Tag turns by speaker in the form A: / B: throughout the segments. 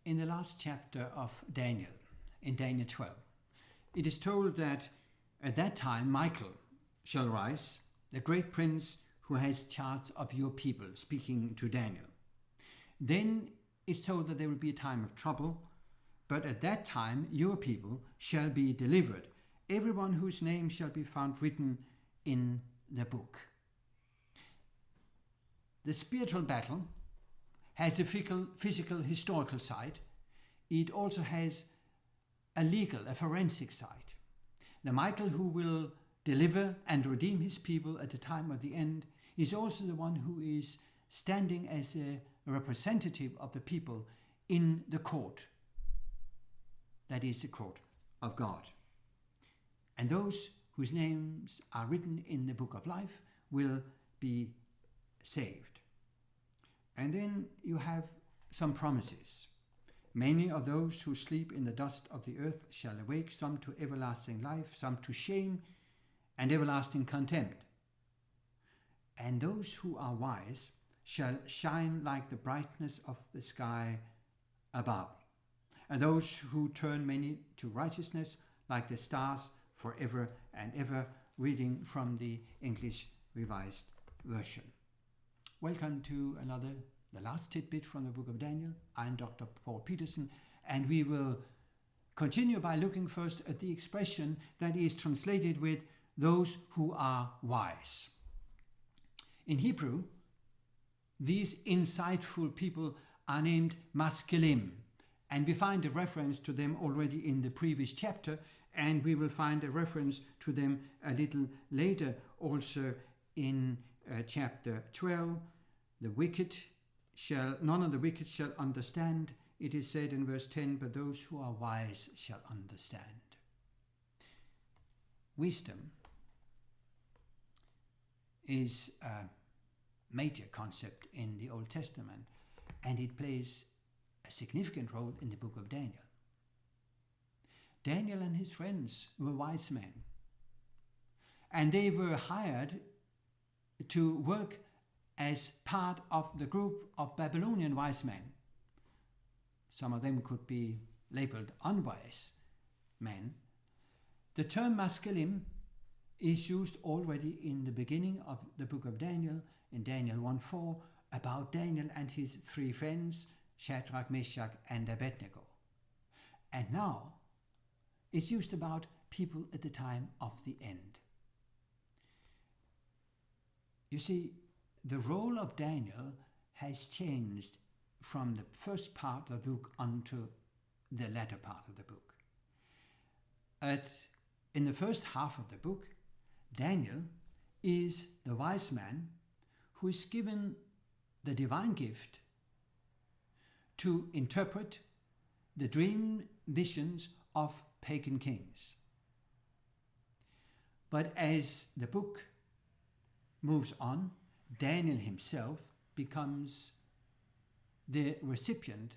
A: in the last chapter of Daniel, in Daniel 12, it is told that at that time Michael shall rise, the great prince who has charge of your people, speaking to Daniel. Then it's told that there will be a time of trouble, but at that time your people shall be delivered, everyone whose name shall be found written in the book. The spiritual battle has a physical, historical side. It also has a legal, a forensic side. The Michael who will deliver and redeem his people at the time of the end is also the one who is standing as a representative of the people in the court. That is the court of God. And those whose names are written in the book of life will be saved. And then you have some promises. Many of those who sleep in the dust of the earth shall awake, some to everlasting life, some to shame and everlasting contempt. And those who are wise shall shine like the brightness of the sky above, and those who turn many to righteousness like the stars forever and ever, reading from the English Revised Version. Welcome to the last tidbit from the book of Daniel. I'm Dr. Paul Petersen, and we will continue by looking first at the expression that is translated with those who are wise. In Hebrew, these insightful people are named maskilim, and we find a reference to them already in the previous chapter, and we will find a reference to them a little later also in chapter 12. None of the wicked shall understand, it is said in verse 10, but those who are wise shall understand. Wisdom is a major concept in the Old Testament, and it plays a significant role in the book of Daniel. Daniel and his friends were wise men, and they were hired to work as part of the group of Babylonian wise men. Some of them could be labeled unwise men. The term maskilim is used already in the beginning of the book of Daniel, in Daniel 1:4, about Daniel and his three friends, Shadrach, Meshach, and Abednego. And now it's used about people at the time of the end. You see, the role of Daniel has changed from the first part of the book onto the latter part of the book. In the first half of the book, Daniel is the wise man who is given the divine gift to interpret the dream visions of pagan kings. But as the book moves on, Daniel himself becomes the recipient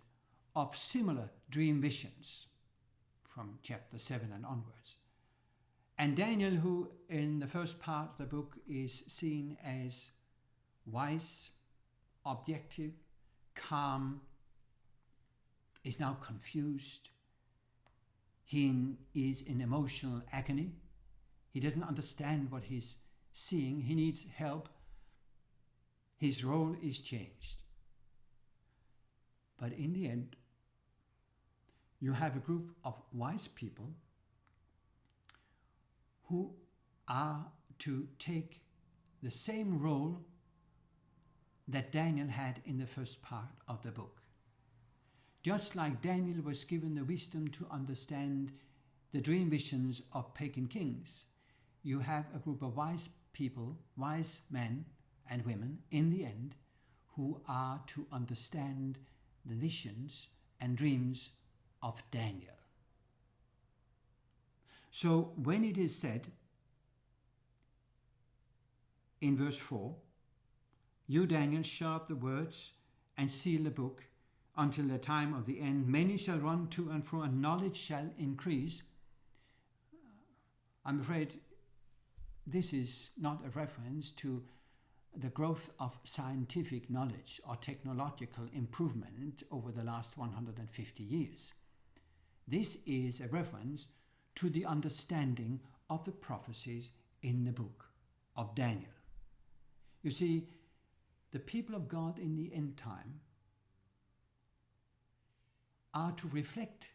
A: of similar dream visions from chapter 7 and onwards. And Daniel, who in the first part of the book is seen as wise, objective, calm, is now confused. He is in emotional agony. He doesn't understand what he's seeing. He needs help. His role is changed. But in the end, you have a group of wise people who are to take the same role that Daniel had in the first part of the book. Just like Daniel was given the wisdom to understand the dream visions of pagan kings, you have a group of wise people, wise men and women in the end, who are to understand the visions and dreams of Daniel. So when it is said in verse 4, you, Daniel, shut up the words and seal the book until the time of the end. Many shall run to and fro, and knowledge shall increase. I'm afraid this is not a reference to the growth of scientific knowledge or technological improvement over the last 150 years. This is a reference to the understanding of the prophecies in the book of Daniel. You see, the people of God in the end time are to reflect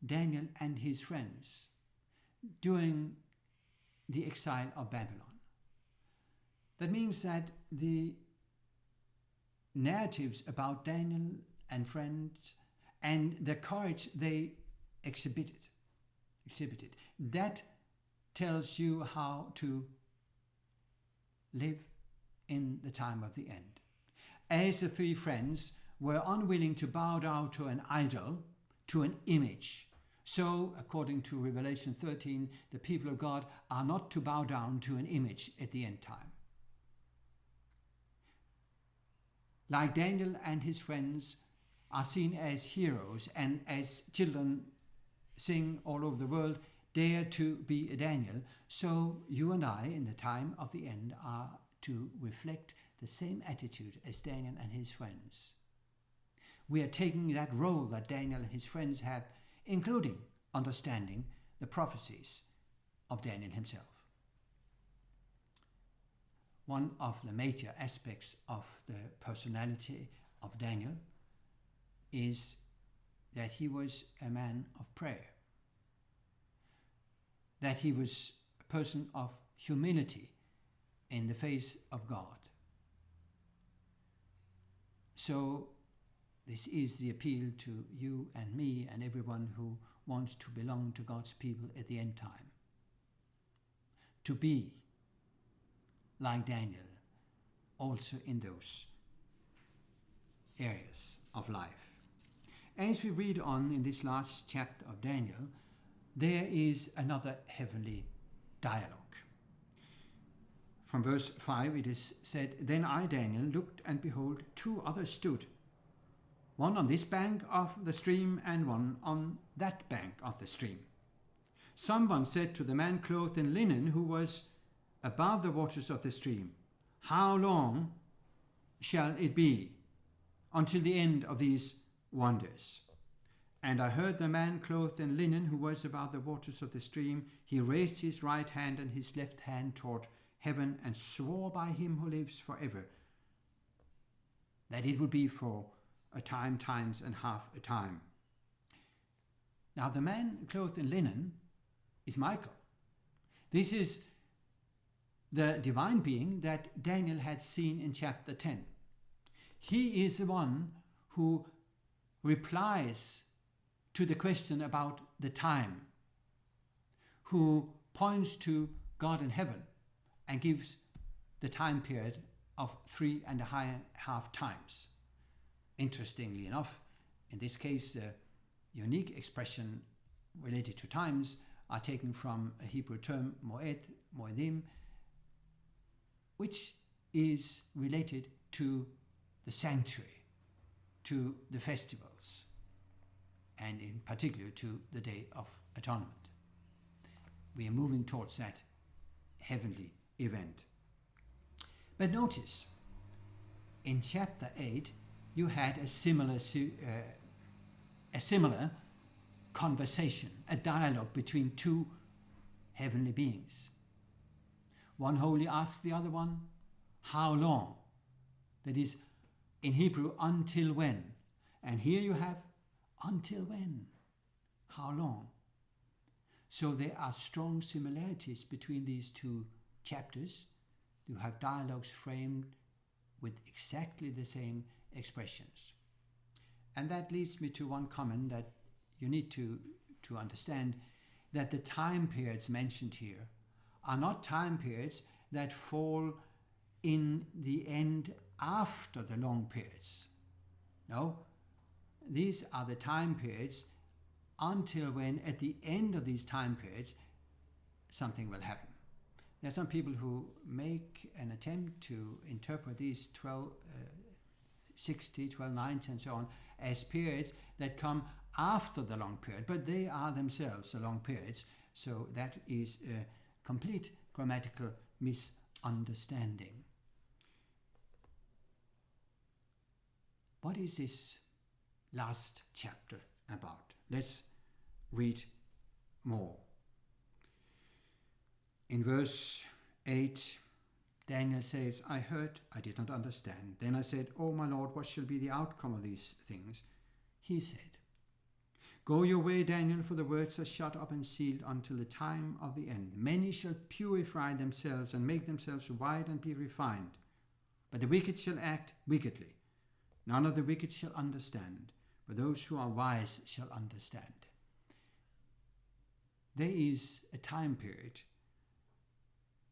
A: Daniel and his friends during the exile of Babylon. That means that the narratives about Daniel and friends and the courage they exhibited, that tells you how to live in the time of the end. As the three friends were unwilling to bow down to an idol, to an image, so, according to Revelation 13, the people of God are not to bow down to an image at the end time. Like Daniel and his friends are seen as heroes, and as children sing all over the world, dare to be a Daniel, so you and I in the time of the end are to reflect the same attitude as Daniel and his friends. We are taking that role that Daniel and his friends have, including understanding the prophecies of Daniel himself. One of the major aspects of the personality of Daniel is that he was a man of prayer, that he was a person of humility in the face of God. So this is the appeal to you and me and everyone who wants to belong to God's people at the end time. To be like Daniel, also in those areas of life. As we read on in this last chapter of Daniel, there is another heavenly dialogue. From verse 5 it is said, "Then I, Daniel, looked, and behold, two others stood, one on this bank of the stream and one on that bank of the stream. Someone said to the man clothed in linen who was above the waters of the stream, 'How long shall it be until the end of these wonders?' And I heard the man clothed in linen who was above the waters of the stream. He raised his right hand and his left hand toward heaven and swore by him who lives forever that it would be for a time, times, and half a time." Now the man clothed in linen is Michael. This is the divine being that Daniel had seen in chapter 10. He is the one who replies to the question about the time, who points to God in heaven and gives the time period of 3.5 times. Interestingly enough, in this case, the unique expression related to times are taken from a Hebrew term, moedim, which is related to the sanctuary, to the festivals, and in particular to the Day of Atonement. We are moving towards that heavenly event. But notice, in chapter 8, you had a similar conversation, a dialogue between two heavenly beings. One holy asked the other one, "How long?" That is, in Hebrew, until when? And here you have, until when? How long? So there are strong similarities between these two chapters. You have dialogues framed with exactly the same expressions. And that leads me to one comment that you need to understand, that the time periods mentioned here are not time periods that fall in the end after the long periods. No, these are the time periods until when, at the end of these time periods, something will happen. There are some people who make an attempt to interpret these 1260, 1290 and so on as periods that come after the long period, but they are themselves the long periods, so that is a complete grammatical misunderstanding. what is this last chapter about? Let's read more. In verse 8, Daniel says, I heard, I did not understand. Then I said, Oh my Lord, what shall be the outcome of these things? He said, Go your way, Daniel, for the words are shut up and sealed until the time of the end. Many shall purify themselves and make themselves white and be refined. But the wicked shall act wickedly. None of the wicked shall understand, but those who are wise shall understand. There is a time period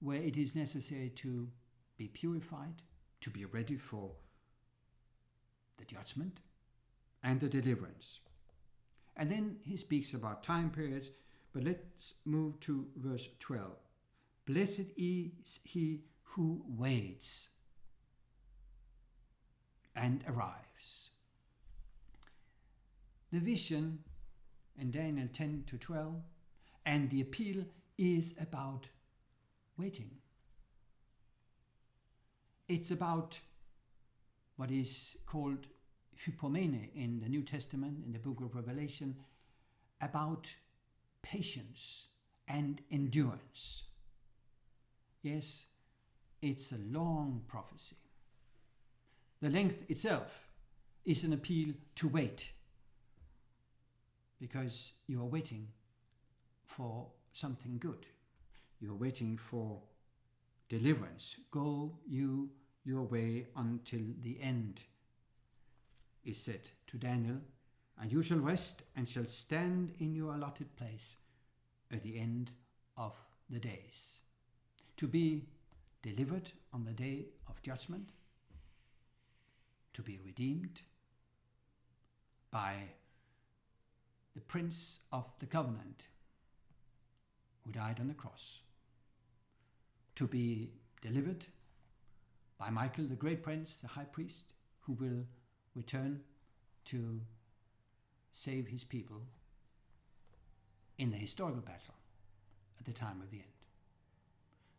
A: where it is necessary to be purified, to be ready for the judgment and the deliverance. And then he speaks about time periods, but let's move to verse 12. Blessed is he who waits and arrives. The vision in Daniel 10 to 12 and the appeal is about waiting. It's about what is called hypomene in the New Testament, in the book of Revelation, about patience and endurance. Yes, it's a long prophecy. The length itself is an appeal to wait, because you are waiting for something good. You are waiting for deliverance. Go you your way until the end, is said to Daniel, and you shall rest and shall stand in your allotted place at the end of the days. To be delivered on the day of judgment, to be redeemed by the Prince of the Covenant who died on the cross, to be delivered by Michael, the great prince, the high priest, who will return to save his people in the historical battle at the time of the end.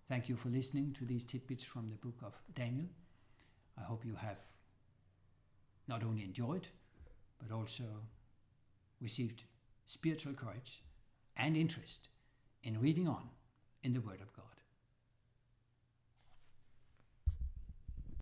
A: Thank you for listening to these tidbits from the book of Daniel. I hope you have not only enjoyed, but also received spiritual courage and interest in reading on in the Word of God.